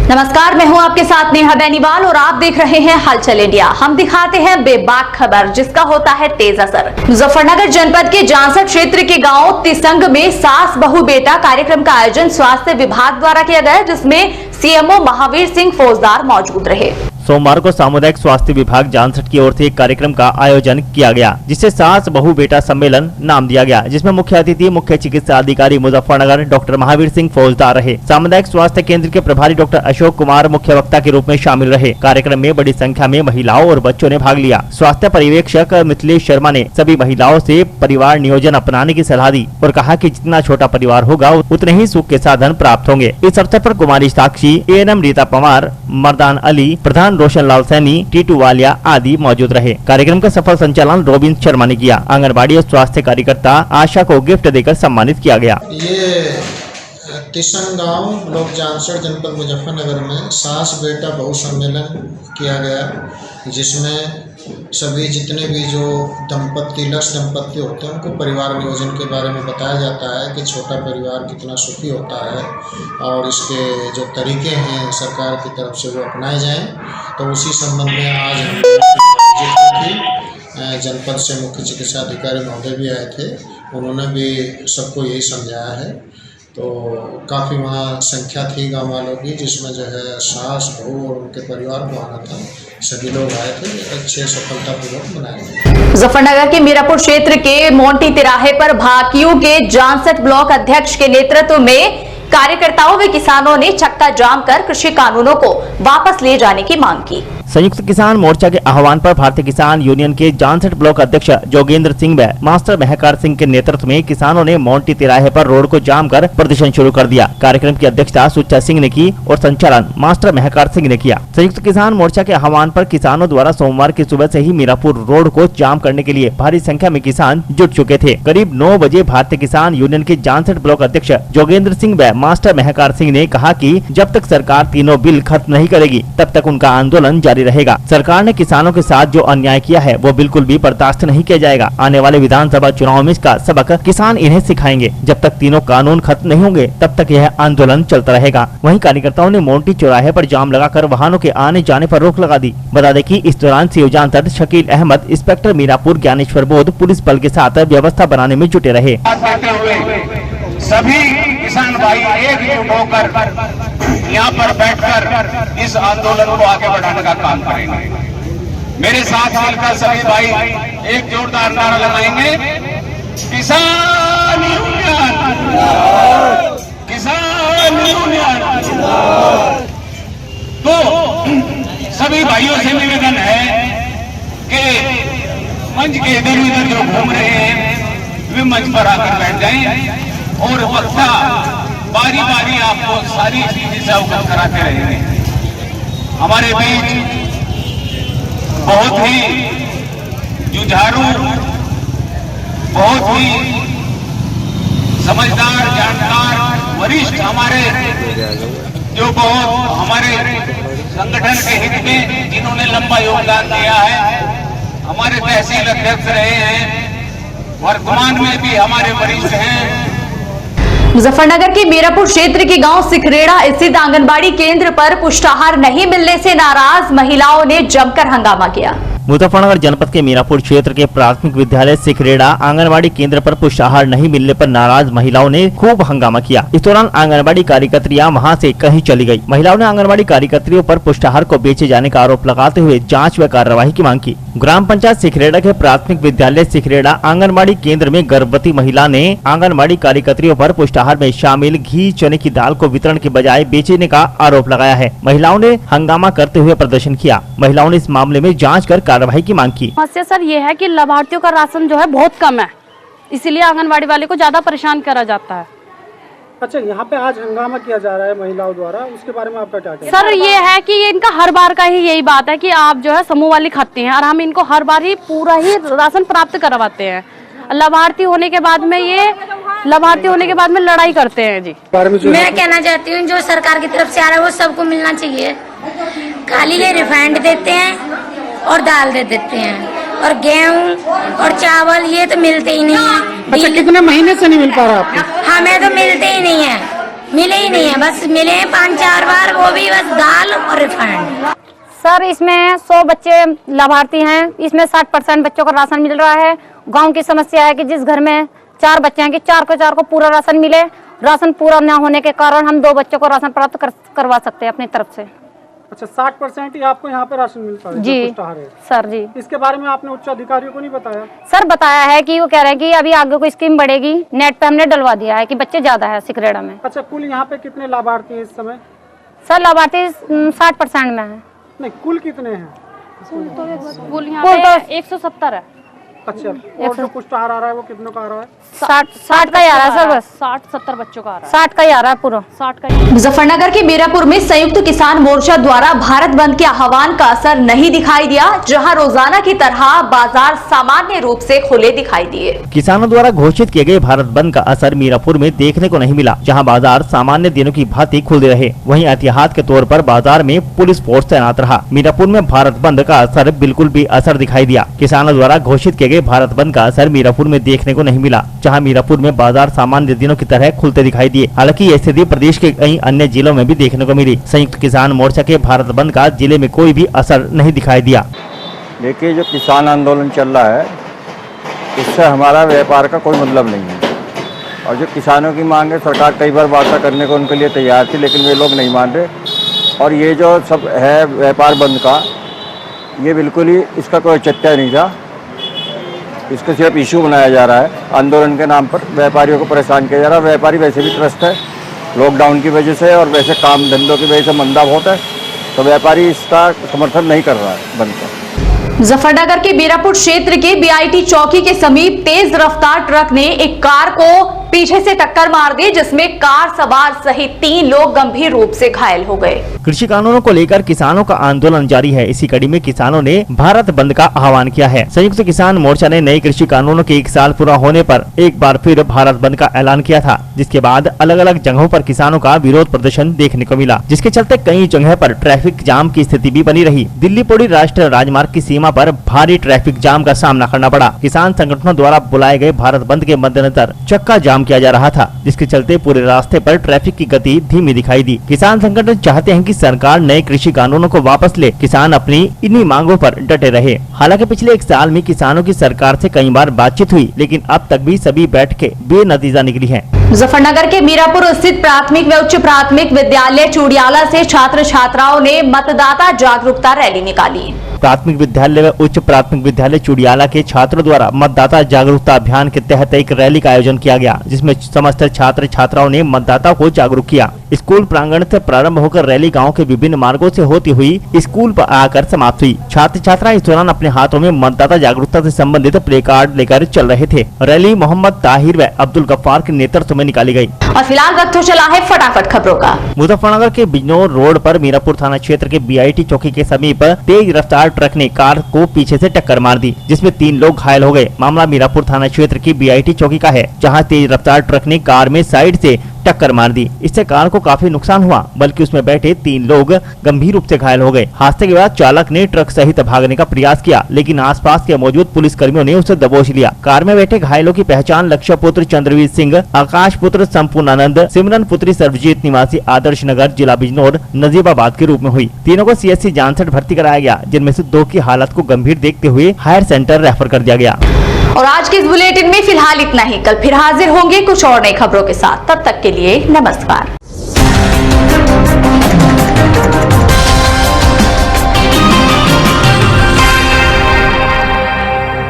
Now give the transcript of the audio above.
नमस्कार, मैं हूं आपके साथ नेहा बेनीवाल और आप देख रहे हैं हलचल इंडिया। हम दिखाते हैं बेबाक खबर जिसका होता है तेज असर। मुजफ्फरनगर जनपद के जानसठ क्षेत्र के गांव तिसंग में सास बहू बेटा कार्यक्रम का आयोजन स्वास्थ्य विभाग द्वारा किया गया, जिसमें सीएमओ महावीर सिंह फौजदार मौजूद रहे। सोमवार को सामुदायिक स्वास्थ्य विभाग जानसठ की ओर से एक कार्यक्रम का आयोजन किया गया, जिसे सास बहू बेटा सम्मेलन नाम दिया गया, जिसमें मुख्य अतिथि मुख्य चिकित्सा अधिकारी मुजफ्फरनगर डॉक्टर महावीर सिंह फौजदार रहे। सामुदायिक स्वास्थ्य केंद्र के प्रभारी डॉक्टर अशोक कुमार मुख्य वक्ता के रूप में शामिल रहे। कार्यक्रम में बड़ी संख्या में महिलाओं और बच्चों ने भाग लिया। स्वास्थ्य पर्यवेक्षक मिथिलेश शर्मा ने सभी महिलाओं से परिवार नियोजन अपनाने की सलाह दी और कहा कि जितना छोटा परिवार होगा उतने ही सुख के साधन प्राप्त होंगे। इस अवसर पर कुमारी साक्षी, एएनएम रीता पवार, मर्दान अली, प्रधान रोशन लाल सैनी, टीटू वालिया आदि मौजूद रहे। कार्यक्रम का सफल संचालन रोबिन शर्मा ने किया। आंगनबाड़ी और स्वास्थ्य कार्यकर्ता आशा को गिफ्ट देकर सम्मानित किया गया। ये तिसंग गांव ब्लॉक जानसठ जनपद मुजफ्फरनगर में सास बेटा बहु सम्मेलन किया गया, जिसमें सभी जितने भी जो लक्ष्य दंपत्ति होते हैं उनको परिवार नियोजन के बारे में बताया जाता है कि छोटा परिवार कितना सुखी होता है और इसके जो तरीके हैं सरकार की तरफ से वो अपनाए जाएं। तो उसी संबंध में आज हम जनपद से मुख्य चिकित्सा अधिकारी महोदय भी आए थे, उन्होंने भी सबको यही समझाया है। तो काफ़ी वहाँ संख्या थी गाँव वालों की, जिसमें जो है सास बहू और उनके परिवार को आना था। सभी लोग आए थे, अच्छे सफलतापूर्वक मनाए गए। मुजफ्फरनगर के मीरापुर क्षेत्र के मोंटी तिराहे पर भाकियू के जानसठ ब्लॉक अध्यक्ष के नेतृत्व में कार्यकर्ताओं व किसानों ने चक्का जाम कर कृषि कानूनों को वापस ले जाने की मांग की। संयुक्त किसान मोर्चा के आह्वान पर भारतीय किसान यूनियन के जानसठ ब्लॉक अध्यक्ष जोगेंद्र सिंह व मास्टर महकार सिंह के नेतृत्व में किसानों ने मोंटी तिराहे पर रोड को जाम कर प्रदर्शन शुरू कर दिया। कार्यक्रम की अध्यक्षता सुच्चा सिंह ने की और संचालन मास्टर महकार सिंह ने किया। संयुक्त किसान मोर्चा के आह्वान पर किसानों द्वारा सोमवार की सुबह से ही मीरापुर रोड को जाम करने के लिए भारी संख्या में किसान जुट चुके थे। करीब 9 बजे भारतीय किसान यूनियन के जानसठ ब्लॉक अध्यक्ष जोगेंद्र सिंह व मास्टर महकार सिंह ने कहा कि जब तक सरकार तीनों बिल खत्म नहीं करेगी तब तक उनका आंदोलन जारी रहेगा। सरकार ने किसानों के साथ जो अन्याय किया है वो बिल्कुल भी बर्दाश्त नहीं किया जाएगा। आने वाले विधानसभा चुनाव में इसका सबक किसान इन्हें सिखाएंगे। जब तक तीनों कानून खत्म नहीं होंगे तब तक यह आंदोलन चलता रहेगा। वहीं कार्यकर्ताओं ने मोंटी चौराहे पर जाम लगाकर वाहनों के आने जाने पर रोक लगा दी। बता दें कि इस दौरान सीओ जानसठ शकील अहमद, इंस्पेक्टर मीरापुर ज्ञानेश्वर बोध पुलिस बल के साथ व्यवस्था बनाने में जुटे रहे। सभी किसान भाई एकजुट होकर यहाँ पर बैठकर इस आंदोलन को आगे बढ़ाने का काम करेंगे। मेरे साथ मिलकर सभी भाई एक जोरदार नारा लगाएंगे, किसान यूनियन, किसान यूनियन। तो सभी भाइयों से निवेदन है कि मंच के इधर उधर जो घूम रहे हैं वे मंच पर आकर बैठ जाएं और वक्ता बारी बारी आपको सारी चीजें से अवगत कराते रहेंगे। हमारे बीच बहुत ही जुझारू, बहुत ही समझदार, जानकार, वरिष्ठ हमारे जो बहुत हमारे संगठन के हित में जिन्होंने लंबा योगदान दिया है, हमारे तहसील अध्यक्ष रहे हैं, वर्तमान में भी हमारे वरिष्ठ हैं। मुजफ्फरनगर के मीरापुर क्षेत्र के गांव सिखरेड़ा स्थित आंगनबाड़ी केंद्र पर पुष्टाहार नहीं मिलने से नाराज महिलाओं ने जमकर हंगामा किया। मुजफ्फरनगर जनपद के मीरापुर क्षेत्र के प्राथमिक विद्यालय सिखरेड़ा आंगनबाड़ी केंद्र पर पुष्टाहार नहीं मिलने पर नाराज महिलाओं ने खूब हंगामा किया। इस दौरान आंगनबाड़ी कार्यकर्तियां वहां से कहीं चली गई। महिलाओं ने आंगनबाड़ी कार्यकर्तियों पर पुष्टाहार को बेचे जाने का आरोप लगाते हुए जांच व कार्रवाई की मांग की। ग्राम पंचायत सिखरेड़ा के प्राथमिक विद्यालय सिखरेड़ा आंगनबाड़ी केंद्र में गर्भवती महिला ने आंगनबाड़ी कार्यकर्तियों पर पुष्टाहार में शामिल घी चने की दाल को वितरण के बजाय बेचने का आरोप लगाया है। महिलाओं ने हंगामा करते हुए प्रदर्शन किया। महिलाओं ने इस मामले में जाँच कर कार्रवाई की मांग की। समस्या सर ये है कि लाभार्थियों का राशन जो है बहुत कम है, इसीलिए आंगनबाड़ी वाले को ज्यादा परेशान करा जाता है। अच्छा, यहाँ पे आज हंगामा किया जा रहा है महिलाओं द्वारा, उसके बारे में आपका क्या कहना है? सर ये है कि ये इनका हर बार का ही यही बात है कि आप जो है समूह वाली खाते हैं और हम इनको हर बार ही पूरा ही राशन प्राप्त करवाते हैं। लाभार्थी होने के बाद में लड़ाई करते हैं जी। मैं कहना चाहती हूँ जो सरकार की तरफ से आ रहा है वो सबको मिलना चाहिए। खाली ये रिफाइंड देते हैं और दाल दे देते हैं और गेहूँ और चावल ये तो मिलते ही नहीं है। अच्छा, कितने महीने से नहीं मिल पा रहा आपको? हमें तो मिलते ही नहीं है। मिले ही नहीं है, बस मिले हैं 5-4 बार, वो भी बस दाल और रिफाइंड। सर इसमें 100 बच्चे लाभार्थी हैं, इसमें 60% बच्चों को राशन मिल रहा है। गांव की समस्या है कि जिस घर में 4 बच्चे हैं कि 4 को पूरा राशन मिले। राशन पूरा न होने के कारण हम 2 बच्चों को राशन प्राप्त करवा सकते हैं अपनी तरफ से। अच्छा, 60% ही आपको यहाँ पे राशन मिलता है? जी सर जी। इसके बारे में आपने उच्च अधिकारियों को नहीं बताया? सर बताया है कि वो कह रहे हैं कि अभी आगे कोई स्कीम बढ़ेगी, नेट पे हमने डलवा दिया है कि बच्चे ज्यादा है सिकरेड़ा में। अच्छा, कुल यहाँ पे कितने लाभार्थी हैं इस समय? सर लाभार्थी 60% में है। नहीं, कुल कितने हैं? कुल यहाँ पे 170 है। अच्छा, और जो पुष्टाहार आ रहा है वो कितनों का आ रहा है? 60 का ही आ रहा है सर, बस 60-70 बच्चों का आ रहा है। 60 का ही आ रहा है पूरा। 60 का ही। मुजफ्फरनगर के मीरापुर में संयुक्त किसान मोर्चा द्वारा भारत बंद के आह्वान का असर नहीं दिखाई दिया, जहां रोजाना की तरह बाजार सामान्य रूप से खुले दिखाई दिए। किसानों द्वारा घोषित किए गए भारत बंद का असर मीरापुर में देखने को नहीं मिला, जहां बाजार सामान्य दिनों की भांति खुले रहे। वहीं एहतियात के तौर पर बाजार में पुलिस फोर्स तैनात रहा। मीरापुर में भारत बंद का असर बिल्कुल भी असर दिखाई दिया। किसानों द्वारा घोषित किए गए भारत बंद का असर मीरापुर में देखने को नहीं मिला, जहां मीरापुर में बाजार सामान्य दिनों की तरह खुलते दिखाई दिए। हालांकि यह स्थिति प्रदेश के कई अन्य जिलों में भी देखने को मिली। संयुक्त किसान मोर्चा के भारत बंद का जिले में कोई भी असर नहीं दिखाई दिया। देखिए, जो किसान आंदोलन चल रहा है इससे हमारा व्यापार का कोई मतलब नहीं है, और जो किसानों की मांग है सरकार कई बार वार्ता करने को उनके लिए तैयार थी, लेकिन वे लोग नहीं मान रहे। और ये जो सब है व्यापार बंद का, ये बिल्कुल ही इसका कोई औचित्य नहीं था। इसको सिर्फ इशू बनाया जा रहा है, आंदोलन के नाम पर व्यापारियों को परेशान किया जा रहा है। व्यापारी वैसे भी त्रस्त है लॉकडाउन की वजह से, और वैसे काम धंधों की वजह से मंदा बहुत है, तो व्यापारी इसका समर्थन नहीं कर रहा है बंद का। मुजफ्फरनगर के बीरापुर क्षेत्र के बीआईटी चौकी के समीप तेज रफ्तार ट्रक ने एक कार को पीछे से टक्कर मार दी, जिसमें कार सवार सहित 3 लोग गंभीर रूप से घायल हो गए। कृषि कानूनों को लेकर किसानों का आंदोलन जारी है। इसी कड़ी में किसानों ने भारत बंद का आह्वान किया है। संयुक्त किसान मोर्चा ने नए कृषि कानूनों के 1 साल पूरा होने पर एक बार फिर भारत बंद का ऐलान किया था, जिसके बाद अलग अलग जगहों पर किसानों का विरोध प्रदर्शन देखने को मिला, जिसके चलते कई जगह पर ट्रैफिक जाम की स्थिति भी बनी रही। दिल्ली पुरी राष्ट्रीय राजमार्ग की सीमा पर भारी ट्रैफिक जाम का सामना करना पड़ा। किसान संगठनों द्वारा बुलाए गए भारत बंद के मद्देनजर चक्का जाम किया जा रहा था, जिसके चलते पूरे रास्ते पर ट्रैफिक की गति धीमी दिखाई दी। किसान संगठन चाहते हैं कि सरकार नए कृषि कानूनों को वापस ले, किसान अपनी इन्हीं मांगों पर डटे रहे। हालांकि पिछले 1 साल में किसानों की सरकार से कई बार बातचीत हुई, लेकिन अब तक भी सभी बैठकें बेनतीजा निकली हैं। मुजफ्फरनगर के मीरापुर स्थित प्राथमिक व उच्च प्राथमिक विद्यालय चूड़ियाला से छात्र छात्राओं ने मतदाता जागरूकता रैली निकाली। प्राथमिक विद्यालय व उच्च प्राथमिक विद्यालय चूड़ियाला के छात्रों द्वारा मतदाता जागरूकता अभियान के तहत एक रैली का आयोजन किया गया, जिसमें समस्त छात्र छात्राओं ने मतदाताओं को जागरूक किया। स्कूल प्रांगण से प्रारंभ होकर रैली गांव के विभिन्न मार्गों से होती हुई स्कूल पर आकर समाप्त हुई। छात्र छात्रा इस दौरान अपने हाथों में मतदाता जागरूकता से संबंधित प्ले कार्ड लेकर चल रहे थे। रैली मोहम्मद ताहिर व अब्दुल गफ्फार के नेतृत्व में निकाली गयी। और फिलहाल वक्त हो चला है फटाफट खबरों का। मुजफ्फरनगर के बिजनौर रोड पर मीरापुर थाना क्षेत्र के बीआईटी चौकी के समीप तेज रफ्तार ट्रक ने कार को पीछे से टक्कर मार दी, जिसमें 3 लोग घायल हो गए। मामला मीरापुर थाना क्षेत्र की बीआईटी चौकी का है, जहां तेज रफ्तार ट्रक ने कार में साइड से टक्कर मार दी। इससे कार को काफी नुकसान हुआ, बल्कि उसमें बैठे 3 लोग गंभीर रूप से घायल हो गए। हादसे के बाद चालक ने ट्रक सहित भागने का प्रयास किया, लेकिन आसपास के मौजूद पुलिस कर्मियों ने उसे दबोच लिया। कार में बैठे घायलों की पहचान लक्ष्य पुत्र चंद्रवीर सिंह, आकाश पुत्र संपूर्णानंद, सिमरन पुत्री सर्वजीत निवासी आदर्श नगर जिला बिजनौर नजीबाबाद के रूप में हुई। तीनों को CHC जानसठ भर्ती कराया गया, जिनमें से 2 की हालत को गंभीर देखते हुए हायर सेंटर रेफर कर दिया गया। और आज के इस बुलेटिन में फिलहाल इतना ही। कल फिर हाजिर होंगे कुछ और नई खबरों के साथ। तब तक के लिए नमस्कार।